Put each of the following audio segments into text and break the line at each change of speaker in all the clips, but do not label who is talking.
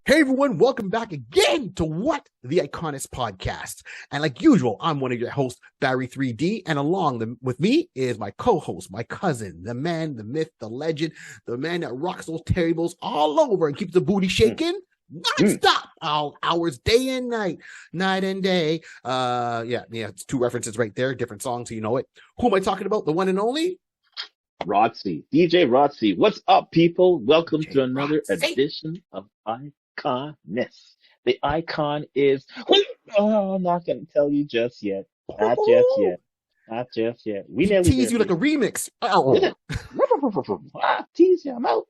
Hey everyone, welcome back again to What the Iconist Podcast. And like usual, I'm one of your hosts, Barry 3D, and with me is my co-host, my cousin, the man, the myth, the legend, the man that rocks those tables all over and keeps the booty shaking non-stop, all hours, day and night, night and day. Yeah, it's two references right there, different songs, so you know it. Who am I talking about? The one and only?
Rodsy, DJ Rodsy. What's up, people? Welcome to another edition of Iconist. The icon is, I'm not going to tell you just yet. Not just yet. Not just yet. We never
tease you like a remix. Oh.
Tease you. I'm out.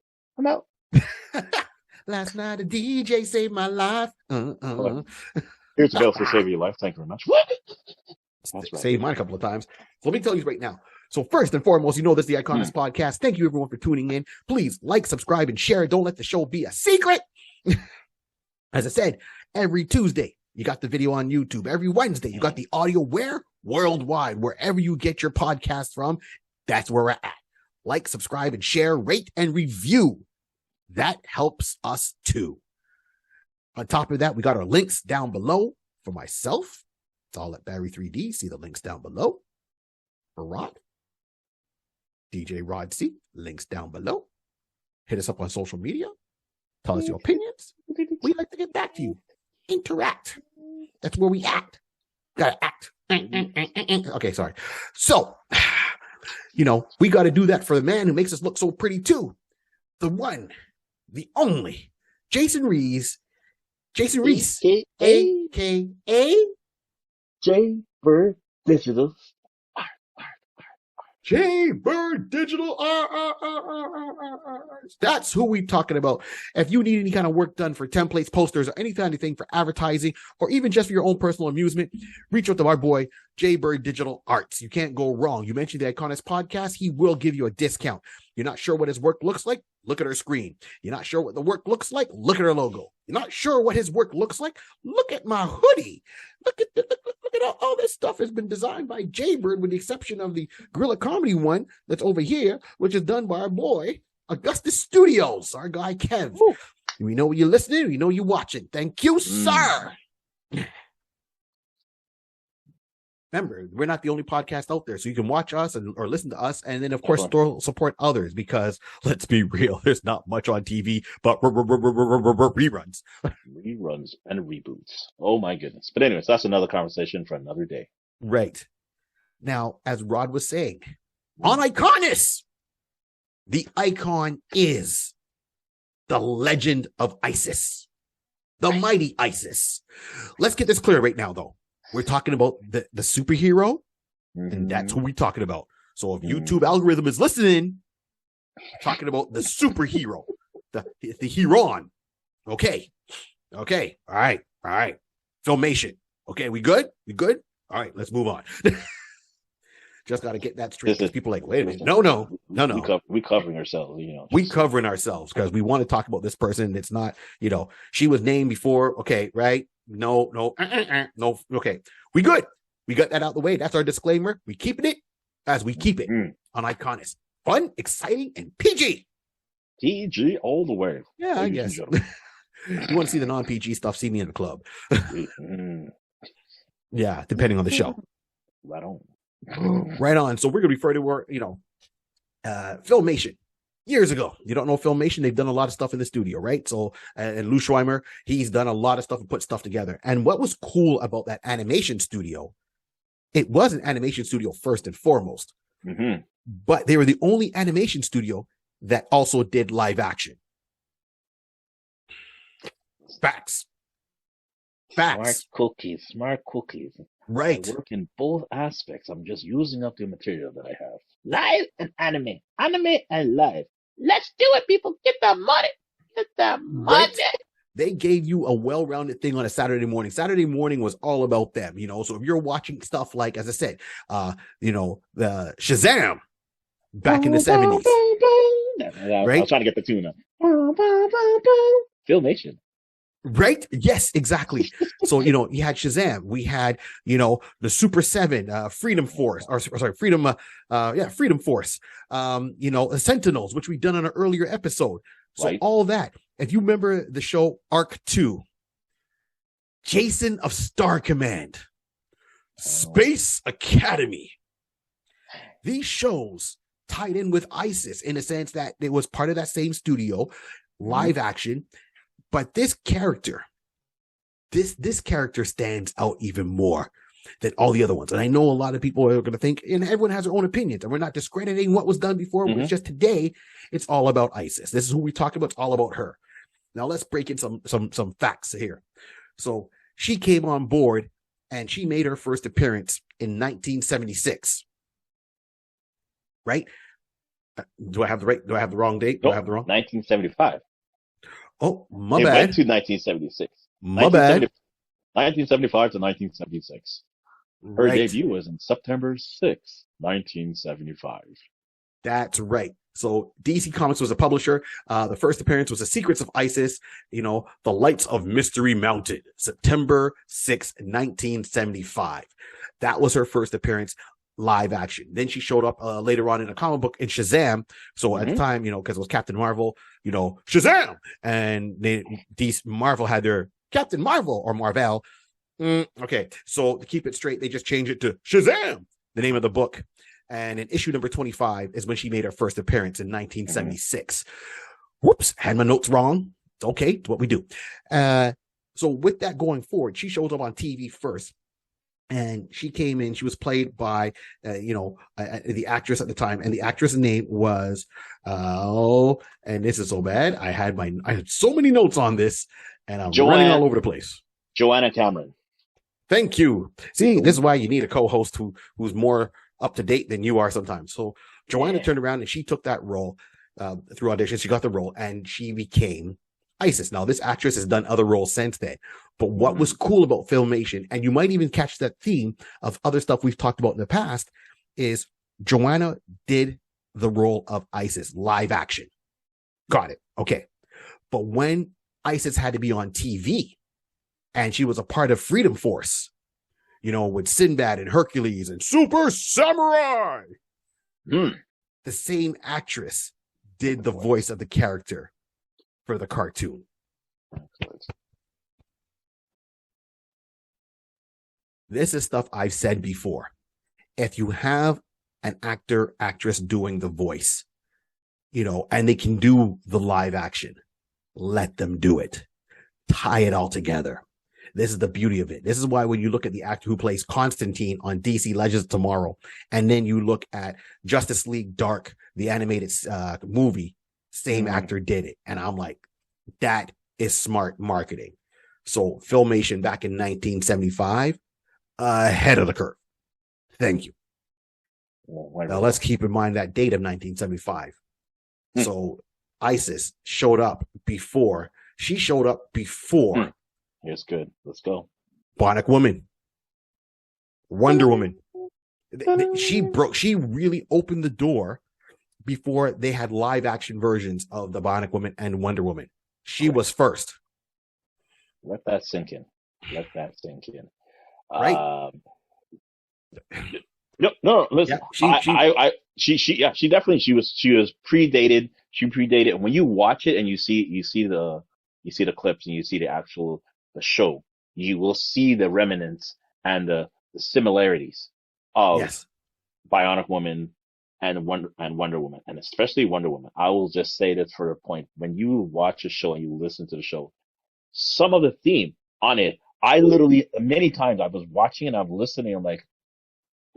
Last night a DJ saved my life.
Here's a bill for saving your life. Thank you very much.
That's right. Saved mine a couple of times. So let me tell you right now. So first and foremost, you know this is the Iconist Podcast. Thank you everyone for tuning in. Please like, subscribe, and share. Don't let the show be a secret. As I said, every Tuesday, you got the video on YouTube. Every Wednesday, you got the audio where? Worldwide. Wherever you get your podcast from, that's where we're at. Like, subscribe, and share, rate, and review. That helps us too. On top of that, we got our links down below for myself. It's all at Barry 3D. See the links down below. For Rod, DJ Rod C, links down below. Hit us up on social media. Tell us your opinions. We'd like to get back to you. Interact. That's where we act. Gotta act. Okay, sorry. So, we got to do that for the man who makes us look so pretty too. The one, the only, Jason Reese, a.k.a.
Jaybird Digital.
Jaybird Digital. That's who we're talking about. If you need any kind of work done for templates, posters, or anything for advertising, or even just for your own personal amusement, reach out to our boy, Jaybird Digital Arts. You can't go wrong. You mentioned the Iconist Podcast. He will give you a discount. You're not sure what his work looks like? Look at our screen. You're not sure what the work looks like? Look at our logo. You're not sure what his work looks like? Look at my hoodie. Look at all this stuff has been designed by Jaybird, with the exception of the Gorilla Comedy one that's over here, which is done by our boy, Augustus Studios, our guy Kev. Ooh. We know you're listening. We know you're watching. Thank you, sir. Remember, we're not the only podcast out there, so you can watch us or listen to us, and then, of course, support others, because, let's be real, there's not much on TV but reruns.
Reruns and reboots. Oh, my goodness. But anyways, that's another conversation for another day.
Right. Now, as Rod was saying, on Iconist, the icon is the legend of Isis, the mighty Isis. Let's get this clear right now, though. We're talking about the superhero, and that's who we're talking about. So if YouTube algorithm is listening, we're talking about the superhero, the Heron. Okay. All right. Filmation. Okay, we good? All right, let's move on. Just got to get that straight. People are like, wait a minute. No.
We covering ourselves,
We covering ourselves because we want to talk about this person. It's not, she was named before. Okay, right? No. Okay, we good. We got that out the way. That's our disclaimer. We keeping it as we keep it on Iconist. Fun, exciting, and PG.
PG all the way.
Yeah, I guess. You want to see the non-PG stuff? See me in the club. Yeah, depending on the show.
Right on.
Right on. So we're gonna refer to our, Filmation. Years ago, you don't know Filmation. They've done a lot of stuff in the studio, right? So, and Lou Schweimer, he's done a lot of stuff and put stuff together. And what was cool about that animation studio, it was an animation studio first and foremost, but they were the only animation studio that also did live action. Facts.
Smart cookies.
Right.
I work in both aspects. I'm just using up the material that I have. Live and anime and live. Let's do it, people. Get that money. Right.
They gave you a well-rounded thing on a Saturday morning. Saturday morning was all about them, So if you're watching stuff like, as I said, the Shazam back in the 70s.
Right? I was trying to get the tune up. Filmation.
Right? Yes, exactly. So, you had Shazam. We had, the Super 7, Freedom Force, Freedom Force, the Sentinels, which we've done on an earlier episode. So all that. if you remember the show Arc 2, Jason of Star Command, Space Academy, these shows tied in with ISIS in a sense that it was part of that same studio, live action. But this character stands out even more than all the other ones. And I know a lot of people are going to think, and everyone has their own opinions, and we're not discrediting what was done before. It's just today, it's all about ISIS. This is who we talk about. It's all about her. Now let's break in some facts here. So she came on board and she made her first appearance in 1976. Right? Do I have the wrong date? Do I have the wrong?
1975.
Oh, my
it
bad.
It went to 1976.
My bad.
1975 to 1976. Her
Right.
debut was in September 6th, 1975.
That's right. So DC Comics was a publisher. The first appearance was The Secrets of ISIS, The Lights of Mystery Mountain, September 6th, 1975. That was her first appearance, live action. Then she showed up later on in a comic book in Shazam. So at the time, because it was Captain Marvel, Shazam! And DC Marvel had their Captain Marvel or Marvel. Okay, so to keep it straight, they just changed it to Shazam, the name of the book. And in issue number 25 is when she made her first appearance in 1976. Whoops, had my notes wrong. It's okay, it's what we do. So with that going forward, she shows up on TV first. And she came in, she was played by, the actress at the time. And the actress' name was, and this is so bad. I had so many notes on this, and I'm running all over the place.
Joanna Cameron.
Thank you. See, this is why you need a co-host who's more up to date than you are sometimes. So Joanna turned around and she took that role through auditions. She got the role and she became ISIS. Now, this actress has done other roles since then. But what was cool about Filmation, and you might even catch that theme of other stuff we've talked about in the past, is Joanna did the role of ISIS live action. Got it. Okay. But when ISIS had to be on TV and she was a part of Freedom Force, with Sinbad and Hercules and Super Samurai, the same actress did the voice of the character for the cartoon. This is stuff I've said before. If you have an actress doing the voice, and they can do the live action, let them do it. Tie it all together. This is the beauty of it. This is why when you look at the actor who plays Constantine on DC Legends of Tomorrow, and then you look at Justice League Dark, the animated movie, same actor did it. And I'm like, that is smart marketing. So Filmation back in 1975, ahead of the curve. Thank you. Now let's keep in mind that date of 1975. So ISIS showed up before. She showed up before.
It's good. Let's go.
Bionic Woman. Wonder Woman. She really opened the door before they had live action versions of the Bionic Woman and Wonder Woman. She was first.
Let that sink in.
Right.
No. Listen,
yeah,
she definitely she was predated. She predated. And when you watch it and you see the clips and you see the show, you will see the remnants and the similarities of Bionic Woman and Wonder Woman, and especially Wonder Woman. I will just say this for a point: when you watch a show and you listen to the show, some of the theme on it, I literally many times I was watching and I'm listening. I'm like,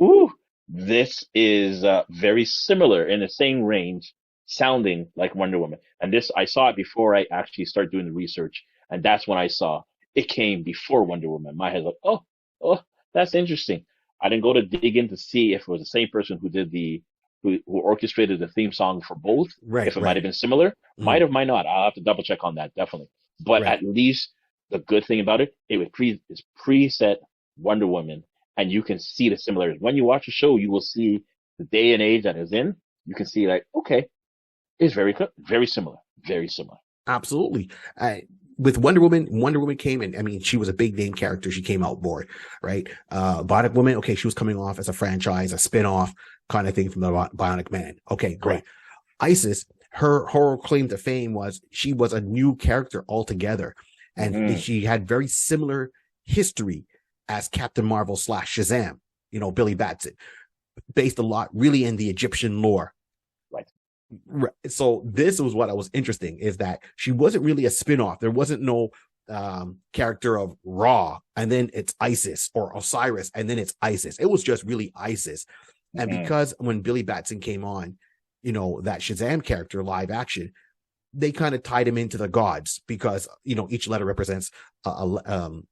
ooh, this is very similar in the same range, sounding like Wonder Woman. And this, I saw it before I actually started doing the research, and that's when I saw it came before Wonder Woman. My head's like, oh, that's interesting. I didn't go to dig in to see if it was the same person who orchestrated the theme song for both.
Right.
If it might have been similar, might have, might not. I'll have to double check on that, definitely. But at least the good thing about it, it's preset Wonder Woman, and you can see the similarities. When you watch a show, you will see the day and age that is in. You can see like, okay, it's very similar.
Absolutely. With Wonder Woman came in. I mean, she was a big name character. She came out board, right? Bionic Woman, okay, she was coming off as a franchise, a spin-off kind of thing from the Bionic Man. Okay, great. ISIS, her claim to fame was she was a new character altogether, and she had very similar history as Captain Marvel / Shazam, Billy Batson, based a lot really in the Egyptian lore. Right. So this was what was interesting, is that she wasn't really a spin-off. There wasn't no character of Ra and then it's Isis, or Osiris and then it's Isis. It was just really Isis. And because when Billy Batson came on, that Shazam character live action, they kind of tied him into the gods, because each letter represents one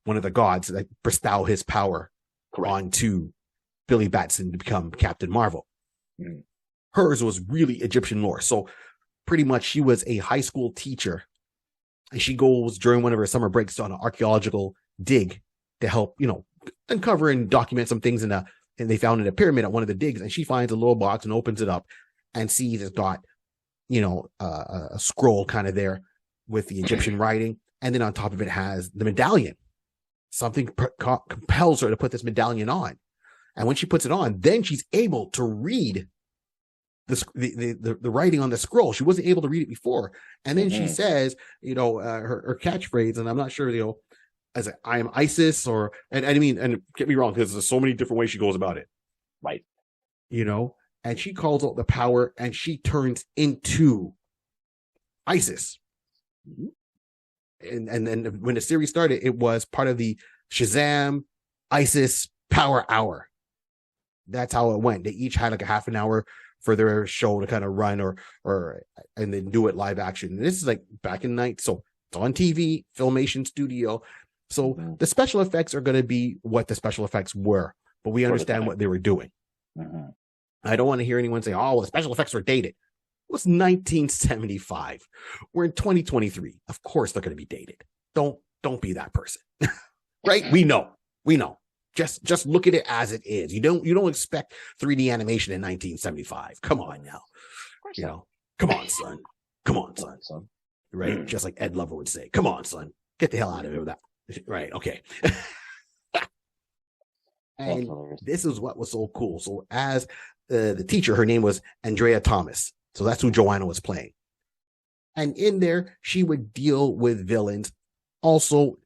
of the gods that bestow his power onto Billy Batson to become Captain Marvel. Hers was really Egyptian lore. So pretty much she was a high school teacher, and she goes during one of her summer breaks on an archaeological dig to help, uncover and document some things and they found in a pyramid at one of the digs, and she finds a little box and opens it up and sees it's got, a scroll kind of there with the Egyptian writing. And then on top of it has the medallion. Something compels her to put this medallion on. And when she puts it on, then she's able to read the writing on the scroll. She wasn't able to read it before. And then she says, her catchphrase, and I'm not sure, as I am Isis, and get me wrong, because there's so many different ways she goes about it.
Right.
And she calls out the power and she turns into Isis. And then when the series started, it was part of the Shazam Isis Power Hour. That's how it went. They each had like a half an hour for their show to kind of run and then do it live action. And this is like back in the night. So it's on TV, Filmation Studio. So the special effects are going to be what the special effects were, but we understand what they were doing. I don't want to hear anyone say, oh, the special effects were dated. It was 1975. We're in 2023. Of course they're going to be dated. Don't be that person. Right? We know. Just look at it as it is. You don't expect 3D animation in 1975. Come on now. Come on, son. Come on, son. Right? Just like Ed Lover would say, come on, son. Get the hell out of here with that. Right. Okay. And this is what was so cool. So as the teacher, her name was Andrea Thomas. So that's who Joanna was playing. And in there, she would deal with villains, also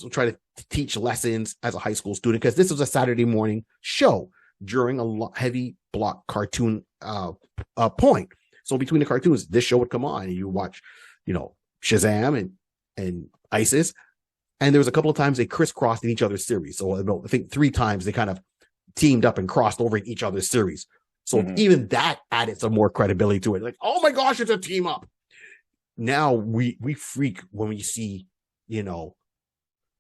try to teach lessons as a high school student, because this was a Saturday morning show during a heavy block cartoon point. So between the cartoons, this show would come on and you watch, Shazam and Isis. And there was a couple of times they crisscrossed in each other's series. So I think 3 times they kind of teamed up and crossed over in each other's series. So even that added some more credibility to it. Like, oh my gosh, it's a team up. Now we freak when we see, the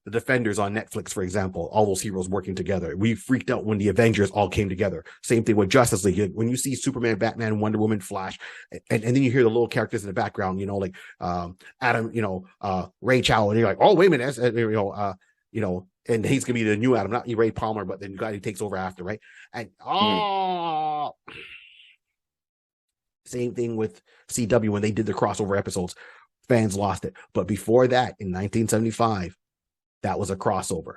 Defenders on Netflix, for example, all those heroes working together. We freaked out when the Avengers all came together. Same thing with Justice League. When you see Superman, Batman, Wonder Woman, Flash, and then you hear the little characters in the background, like Adam, Ray Chow, and you're like, oh, wait a minute, and he's gonna be the new Adam, not Ray Palmer, but the guy who takes over after, right? And same thing with CW when they did the crossover episodes. Fans lost it. But before that, in 1975, that was a crossover.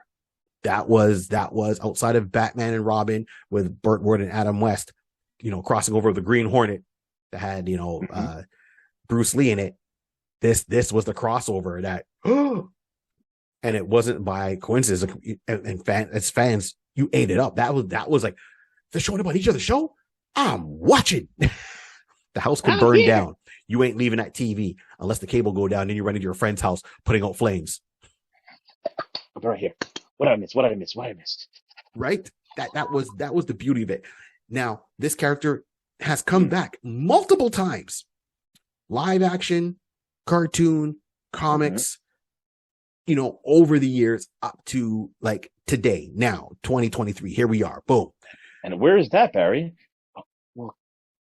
That was outside of Batman and Robin with Burt Ward and Adam West, crossing over the Green Hornet that had, Bruce Lee in it. This was the crossover that, and it wasn't by coincidence. And as fans, you ate it up. That was like, they're showing about each other's show. I'm watching. The house could burn down. You ain't leaving that TV unless the cable go down. Then you run into your friend's house putting out flames.
I'm right here. What did I miss?
Right? That was the beauty of it. Now, this character has come back multiple times. Live action, cartoon, comics, over the years up to like today, now, 2023. Here we are. Boom.
And where is that, Barry?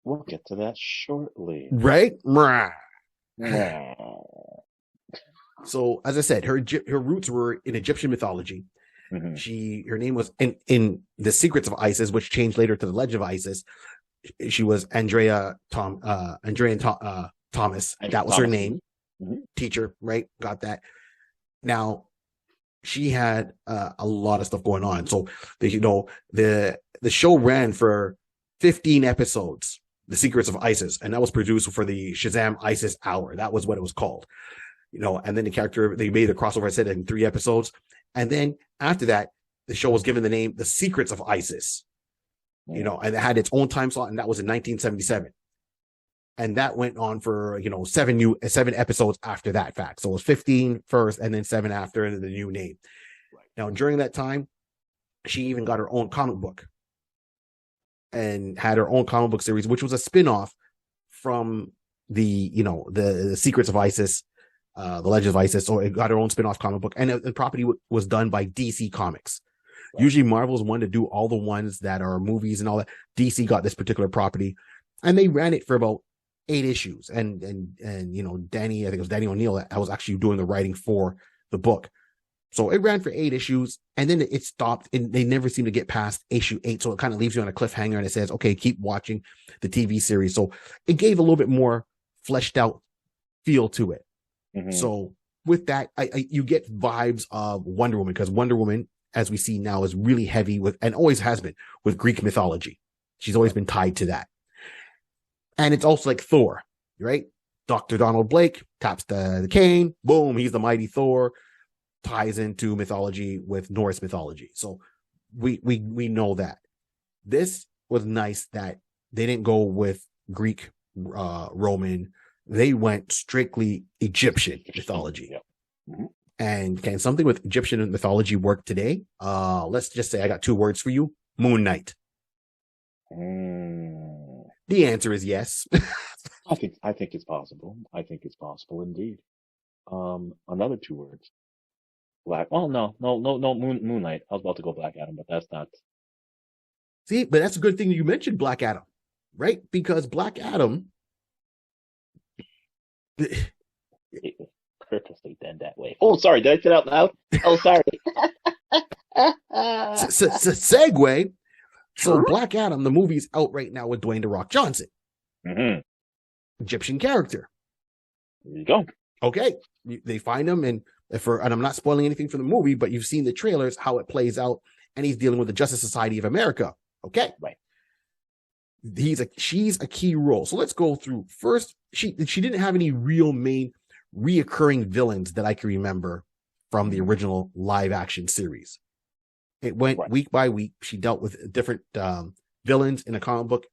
We'll get to that shortly.
Right? So, as I said, her roots were in Egyptian mythology. Her name was in The Secrets of Isis, which changed later to The Legend of Isis. She was Andrea Thomas. That was her name. Teacher, right? Got that. Now, she had a lot of stuff going on. So, the show ran for 15 episodes. The Secrets of Isis, and that was produced for the Shazam Isis Hour. That was what it was called. And then the character, they made the crossover, I said, in 3 episodes. And then after that, the show was given the name The Secrets of Isis, and it had its own time slot, and that was in 1977. And that went on for, 7 episodes after that fact. So it was 15 first and then 7 after the new name. Right. Now, during that time, she even got her own comic book and had her own comic book series, which was a spin-off from the Secrets of Isis, the Legends of Isis. So it got her own spin-off comic book, and the property was done by DC Comics. Right. Usually Marvel's one to do all the ones that are movies and all that. DC got this particular property, and they ran it for about 8 issues. And Danny, I think it was Danny O'Neill, that was actually doing the writing for the book. So it ran for 8 issues, and then it stopped, and they never seemed to get past issue 8. So it kind of leaves you on a cliffhanger, and it says, okay, keep watching the TV series. So it gave a little bit more fleshed out feel to it. Mm-hmm. So with that, you get vibes of Wonder Woman, because Wonder Woman, as we see now, is really heavy with, and always has been, with Greek mythology. She's always been tied to that. And it's also like Thor, right? Dr. Donald Blake taps the cane, boom, he's the mighty Thor. Ties into mythology with Norse mythology. So we know that. This was nice that they didn't go with Greek, Roman. They went strictly Egyptian mythology. Yeah. Mm-hmm. And can something with Egyptian mythology work today? Let's just say I got 2 words for you: Moon Knight. The answer is yes.
I think it's possible. I think it's possible indeed. Another 2 words. Black. Oh no, Moonlight. I was about to go Black Adam, but that's not.
See, but that's a good thing you mentioned Black Adam, right? Because Black Adam
purposely done that way. Oh, sorry, did I say it out loud? Oh, sorry.
Segue. So Black Adam, the movie's out right now with Dwayne "The Rock" Johnson, Egyptian character.
There you go.
Okay, they find him, and I'm not spoiling anything from the movie, but you've seen the trailers, how it plays out, and he's dealing with the Justice Society of America. Okay.
Right.
She's a key role. So let's go through. First, she didn't have any real main reoccurring villains that I can remember from the original live action series. It went week by week. She dealt with different villains in a comic book.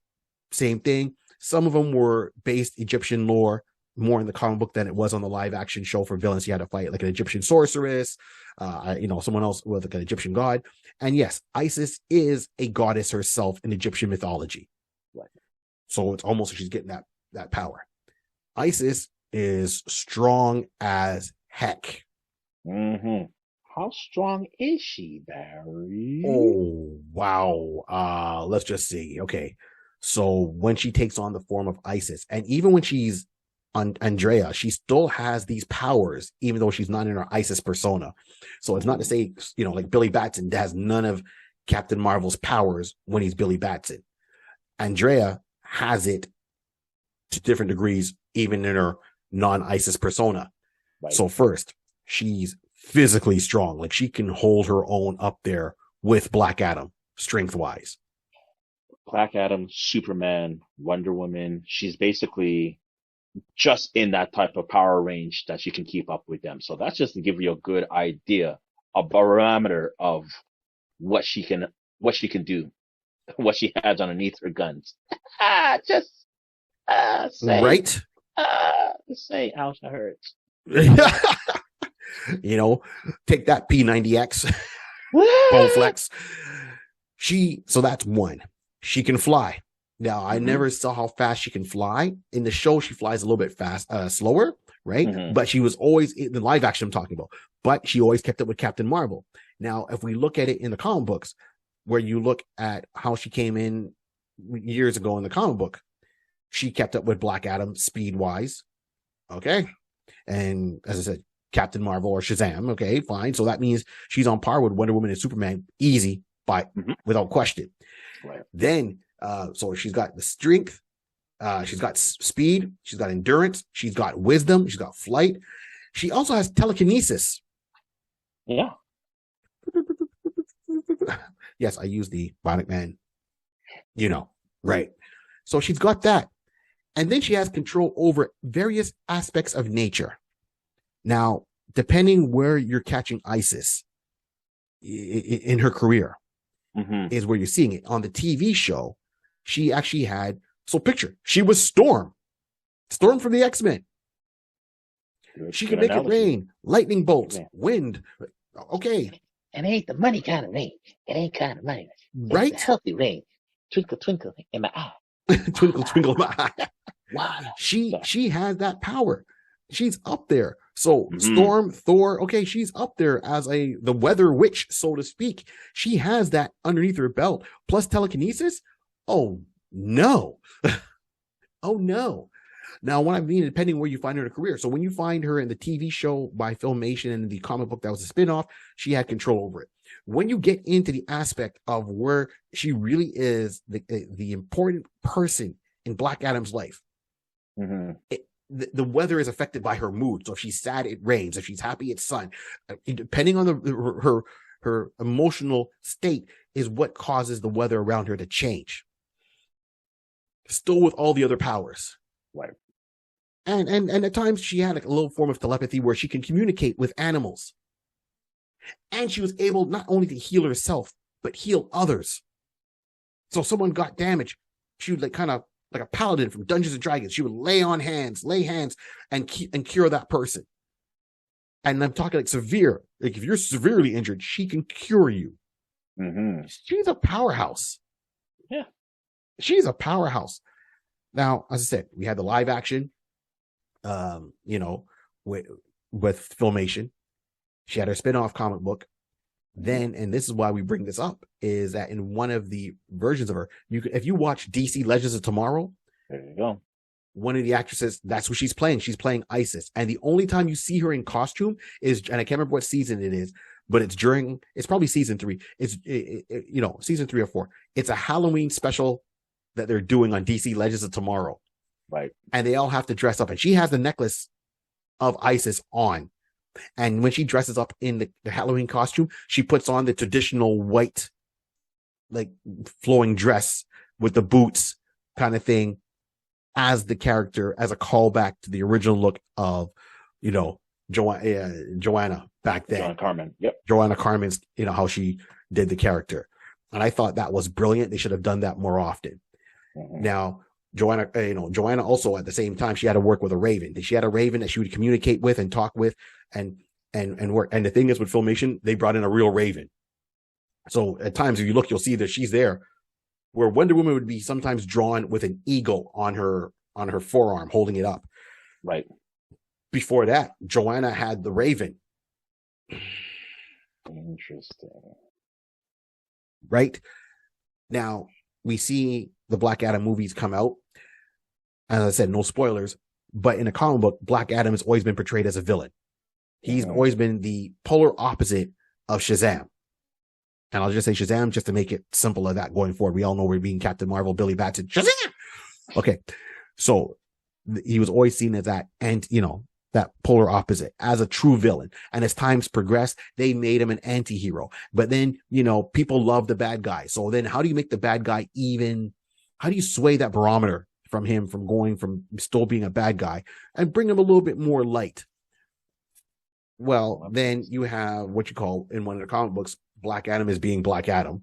Same thing. Some of them were based Egyptian lore, more in the comic book than it was on the live action show. For villains, you had to fight like an Egyptian sorceress, someone else with like an Egyptian god. And yes, Isis is a goddess herself in Egyptian mythology. Right. So it's almost like she's getting that power. Isis is strong as heck.
Mm-hmm. How strong is she, Barry?
Oh, wow. Let's just see. Okay. So when she takes on the form of Isis, and even when she's on Andrea, she still has these powers, even though she's not in her Isis persona. So it's not to say, like Billy Batson has none of Captain Marvel's powers when he's Billy Batson. Andrea has it to different degrees, even in her non-Isis persona. Right. So first, she's physically strong. Like she can hold her own up there with Black Adam, strength-wise.
Black Adam, Superman, Wonder Woman, she's basically just in that type of power range that she can keep up with them. So that's just to give you a good idea, a barometer of what she can do, what she has underneath her guns. Say, ouch, that hurts.
Take that P90X, Bowflex. So that's one. She can fly. Now, I never saw how fast she can fly. In the show, she flies a little bit slower, right? Mm-hmm. But she was always in the live action I'm talking about. But she always kept up with Captain Marvel. Now, if we look at it in the comic books, where you look at how she came in years ago in the comic book, she kept up with Black Adam speed-wise. Okay. And as I said, Captain Marvel or Shazam. Okay, fine. So that means she's on par with Wonder Woman and Superman, easy, without question. Right. Then, so she's got the strength, she's got speed, she's got endurance, she's got wisdom, she's got flight. She also has telekinesis.
Yeah.
Yes, I use the Bionic Man. Right. So she's got that. And then she has control over various aspects of nature. Now, depending where you're catching Isis in her career, is where you're seeing it. On the TV show, she actually had, so picture, she was Storm from the X-Men. She could make it rain, lightning bolts, wind. Okay.
And it ain't the money kind of rain. It ain't kind of money.
Right?
It's a healthy rain. Twinkle, twinkle in my eye.
Twinkle, twinkle in my eye.
Wow.
She has that power. She's up there. So Storm, Thor, okay, she's up there as the weather witch, so to speak. She has that underneath her belt, plus telekinesis. Oh no. Oh no. Now, what I mean, depending where you find her in her career. So when you find her in the TV show by Filmation and the comic book that was a spinoff, she had control over it. When you get into the aspect of where she really is the important person in Black Adam's life, the weather is affected by her mood. So if she's sad, it rains. If she's happy, it's sun. Depending on her emotional state is what causes the weather around her to change. Still with all the other powers.
Right.
And at times she had a little form of telepathy where she can communicate with animals. And she was able not only to heal herself, but heal others. So if someone got damaged, she would kind of like a paladin from Dungeons and Dragons. She would lay hands and cure that person. And I'm talking like severe. Like if you're severely injured, she can cure you. She's a powerhouse.
Yeah.
She's a powerhouse. Now, as I said, we had the live action, with Filmation. She had her spin-off comic book. Then, and this is why we bring this up, is that in one of the versions of her, if you watch DC Legends of Tomorrow,
there you go.
One of the actresses, that's what she's playing. She's playing Isis. And the only time you see her in costume is, and I can't remember what season it is, but it's probably season 3. It's, season 3 or 4. It's a Halloween special that they're doing on DC Legends of Tomorrow.
Right.
And they all have to dress up. And she has the necklace of Isis on. And when she dresses up in the Halloween costume, she puts on the traditional white, like flowing dress with the boots kind of thing as the character, as a callback to the original look of, Joanna back then.
Joanna Carmen. Yep.
Joanna Carmen's, how she did the character. And I thought that was brilliant. They should have done that more often. Now, Joanna also at the same time, she had to work with a raven. She had a raven that she would communicate with and talk with and work. And the thing is with Filmation, they brought in a real raven. So at times if you look, you'll see that she's there, where Wonder Woman would be sometimes drawn with an eagle on her forearm, holding it up.
Right.
Before that, Joanna had the raven.
Interesting.
Right. Now we see the Black Adam movies come out. As I said, no spoilers, but in a comic book, Black Adam has always been portrayed as a villain. He's always been the polar opposite of Shazam. And I'll just say Shazam just to make it simple of that going forward. We all know we're being Captain Marvel, Billy Batson, Shazam. Okay. So he was always seen as that, and that polar opposite as a true villain. And as times progressed, they made him an anti-hero. But then, people love the bad guy. So then how do you make the bad guy how do you sway that barometer from him, from going from still being a bad guy and bring him a little bit more light? Well, then you have what you call in one of the comic books, Black Adam is being Black Adam.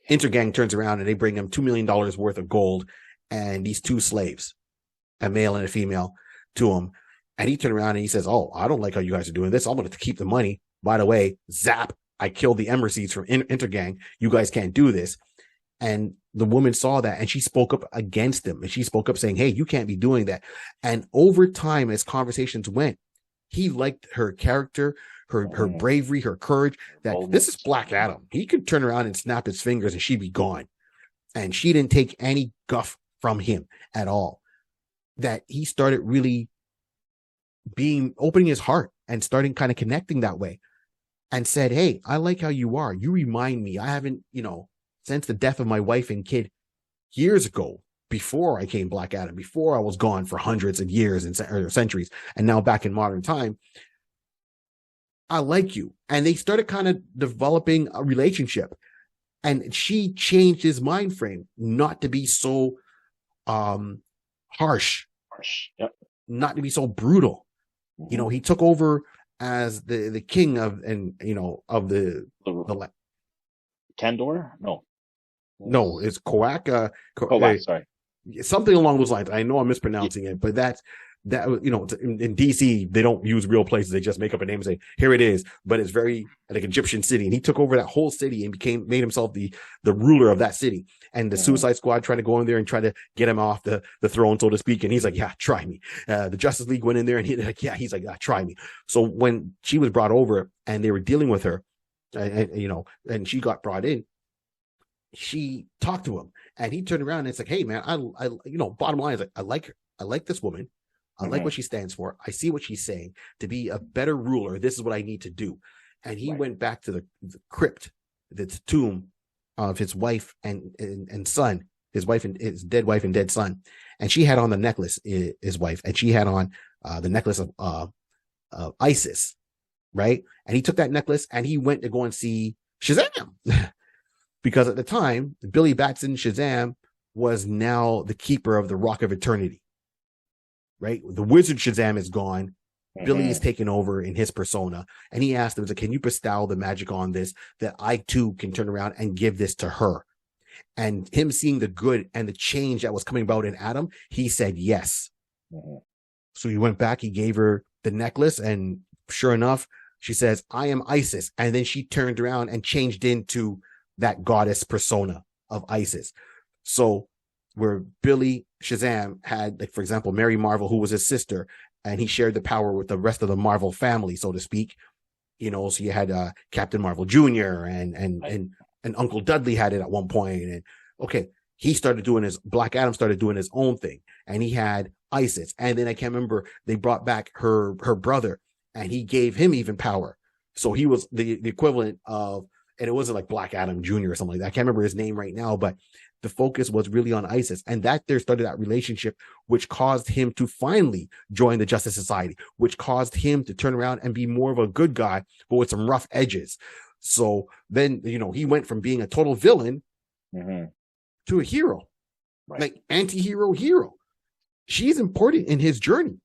Intergang turns around and they bring him $2 million worth of gold and these 2 slaves, a male and a female, to him. And he turned around and he says, "Oh, I don't like how you guys are doing this. I'm going to keep the money. By the way, zap, I killed the Emerseeds from Intergang. You guys can't do this." And the woman saw that and she spoke up against him. And she spoke up saying, "Hey, you can't be doing that." And over time, as conversations went, he liked her character, her bravery, her courage, that this is Black Adam. He could turn around and snap his fingers and she'd be gone. And she didn't take any guff from him at all. That he started really opening his heart and starting kind of connecting that way, and said, "Hey, I like how you are. You remind me. I haven't, since the death of my wife and kid years ago, before I came Black Adam, before I was gone for hundreds of years or centuries, and now back in modern time, I like you." And they started kind of developing a relationship, and she changed his mind frame not to be so harsh,
Yep.
not to be so brutal.
Mm-hmm.
He took over as the king of the
Kandor?
No, it's Koak,
Kovac, sorry.
something along those lines. I know I'm mispronouncing it, but that in DC they don't use real places; they just make up a name and say here it is. But it's very like Egyptian city, and he took over that whole city and made himself the ruler of that city. And the Suicide Squad tried to go in there and try to get him off the throne, so to speak. And he's like, "Yeah, try me." The Justice League went in there and he's like, "Yeah, try me." So when she was brought over and they were dealing with her, and she got brought in, she talked to him and he turned around and it's like, "Hey man, I bottom line is like, I like this woman. I like what she stands for. I see what she's saying. To be a better ruler, this is what I need to do." And he went back to the crypt, the tomb of his wife and son, his dead wife and dead son. And she had on the necklace, his wife, and she had on the necklace of Isis, right? And he took that necklace and he went to go and see Shazam. Because at the time, Billy Batson Shazam was now the keeper of the Rock of Eternity, right? The wizard Shazam is gone. Billy is taken over in his persona. And he asked him, "Can you bestow the magic on this that I too can turn around and give this to her?" And him seeing the good and the change that was coming about in Adam, he said yes. So he went back, he gave her the necklace, and sure enough, she says, "I am Isis." And then she turned around and changed into that goddess persona of Isis. So where Billy Shazam had, like, for example, Mary Marvel, who was his sister, and he shared the power with the rest of the Marvel family, so to speak. So you had Captain Marvel Jr. and Uncle Dudley had it at one point. And he started doing Black Adam started doing his own thing, and he had Isis. And then I can't remember, they brought back her brother, and he gave him even power. So he was the equivalent of, and it wasn't like Black Adam Jr. or something like that. I can't remember his name right now, but the focus was really on Isis. And that there started that relationship, which caused him to finally join the Justice Society, which caused him to turn around and be more of a good guy, but with some rough edges. So then, he went from being a total villain to a hero, like anti-hero hero. She's important in his journey.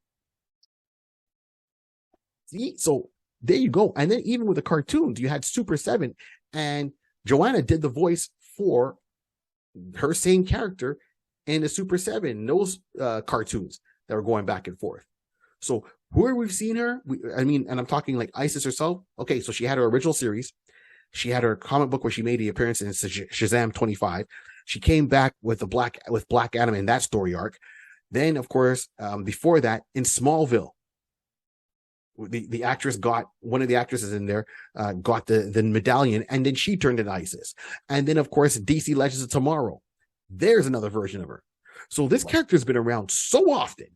See, so there you go. And then even with the cartoons, you had Super 7, and Joanna did the voice for her same character in the Super 7, those cartoons that were going back and forth. So where we've seen her, and I'm talking like Isis herself. Okay, so she had her original series. She had her comic book where she made the appearance in Shazam 25. She came back with Black Adam in that story arc. Then, of course, before that, in Smallville, the actress got, one of the actresses in there got the medallion, and then she turned into Isis. And then, of course, DC Legends of Tomorrow, there's another version of her. So this character has been around so often.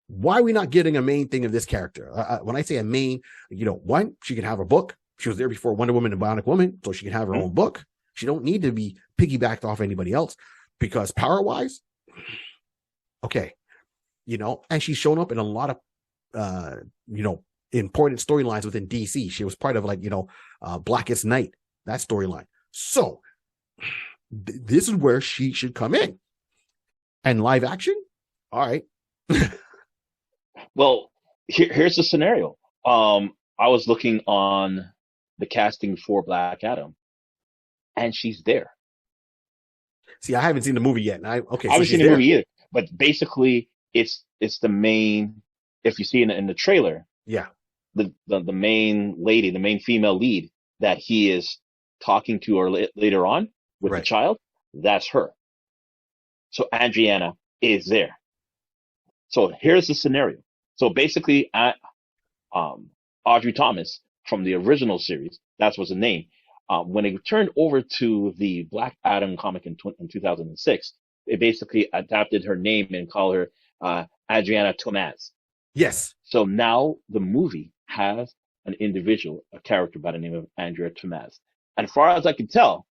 Why are we not getting a main thing of this character? When I say a main, one, she can have a book. She was there before Wonder Woman and Bionic Woman, so she can have her own book. She don't need to be piggybacked off anybody else, because power-wise, okay, and she's shown up in a lot of, important storylines within DC. She was part of, like, Blackest Night, that storyline. So this is where she should come in. And live action, all right.
Well, here's the scenario. I was looking on the casting for Black Adam, and she's there.
See, I haven't seen the movie yet. I
haven't seen the movie either. But basically, it's the main. If you see in the trailer, the main lady, the main female lead that he is talking to, or later on with the child, that's her. So Adriana is there. So here's the scenario. So basically, Audrey Thomas from the original series, that was the name. When it turned over to the Black Adam comic in 2006, they basically adapted her name and called her Adriana Tomaz.
Yes.
So now the movie has an individual, a character by the name of Andrea Tomaz. And as far as I can tell,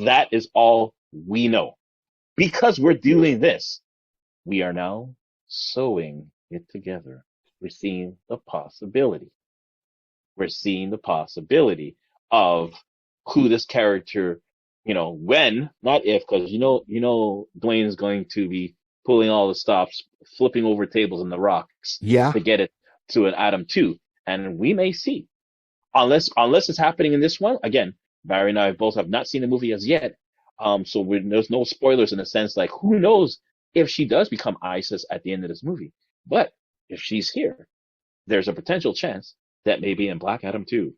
that is all we know. Because we're doing this, we are now sewing it together. We're seeing the possibility. We're seeing the possibility of who this character, when, not if, because Dwayne is going to be pulling all the stops, flipping over tables and the rocks
Yeah.
to get it to an Atom 2. And we may see, unless it's happening in this one. Again, Barry and I both have not seen the movie as yet. So there's no spoilers in a sense, like who knows if she does become Isis at the end of this movie. But if she's here, there's a potential chance that maybe in Black Adam 2,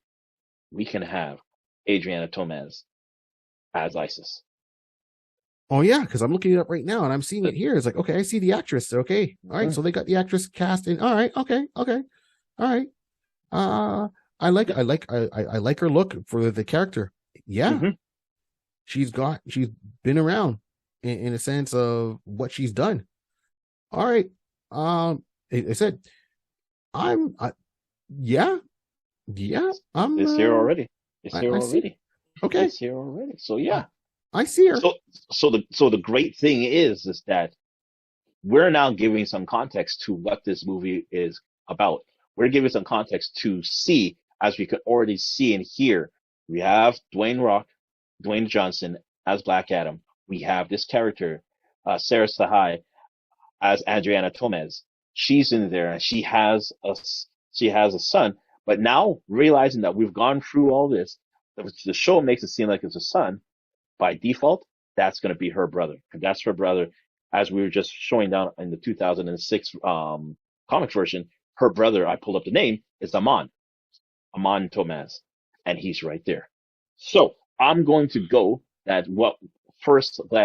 we can have Adriana Tomaz as Isis.
Oh yeah, because I'm looking it up right now and I'm seeing it here. It's like, okay, I see the actress. Okay, all right. So they got the actress cast in. All right, okay, all right. I like her look for the character. Yeah,
Mm-hmm.
she's been around in a sense of what she's done. All right. I said, yeah, I'm.
It's here already. It's here
I
already.
see. Okay,
It's here already. So yeah.
I see her.
So the great thing is that we're now giving some context to what this movie is about. We're giving some context to see, as we could already see and hear. We have Dwayne Johnson as Black Adam. We have this character, Sarah Sahai as Adriana Tomez. She's in there and she has a son. But now realizing that we've gone through all this, the show makes it seem like it's a son. By default, that's going to be her brother. And that's her brother, as we were just showing down in the 2006 comic version. Her brother, I pulled up the name, is Amon Tomaz, and he's right there. So I'm going to go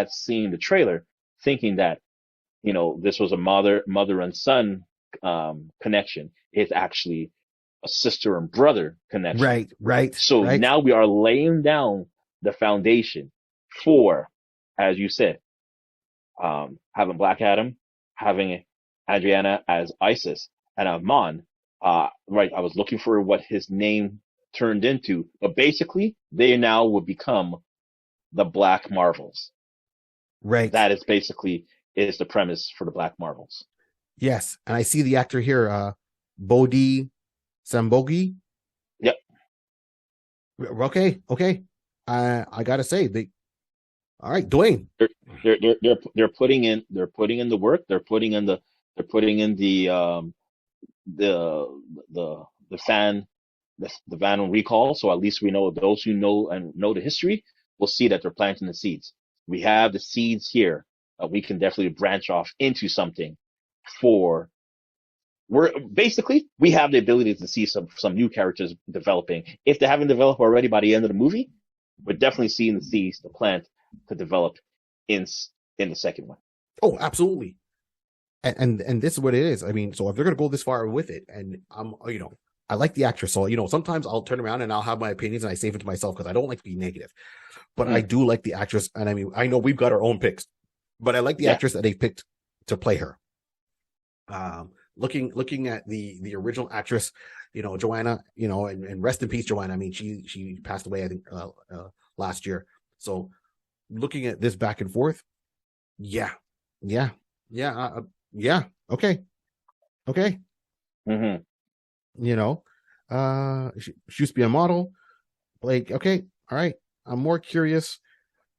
seeing the trailer, thinking that this was a mother and son connection. It's actually a sister and brother connection.
Right.
So now we are laying down the foundation for, as you said, having Black Adam, having Adriana as Isis, and Amon. Right, I was looking for what his name turned into, but basically they now will become the Black Marvels.
Right.
That is basically the premise for the Black Marvels.
Yes, and I see the actor here, Bodhi Sambogi.
Yep.
Okay. I gotta say, all right, Dwayne.
They're putting in the work. They're putting in the fan recall. So at least we know, those who know the history will see that they're planting the seeds. We have the seeds here. We can definitely branch off into something. We have the ability to see some new characters developing. If they haven't developed already by the end of the movie, we're definitely seeing the seeds, the plant, to develop in the second one.
Oh, absolutely. And this is what it is. I mean, so if they're gonna go this far with it, and I like the actress, so sometimes I'll turn around and I'll have my opinions and I save it to myself because I don't like to be negative. But I do like the actress, and I mean, I know we've got our own picks, but I like the actress that they picked to play her. Looking at the original actress, Joanna, and rest in peace, Joanna. I mean, she passed away, I think, last year. So looking at this back and forth, yeah, okay.
Mm-hmm.
She used to be a model. Like, okay, all right. I'm more curious.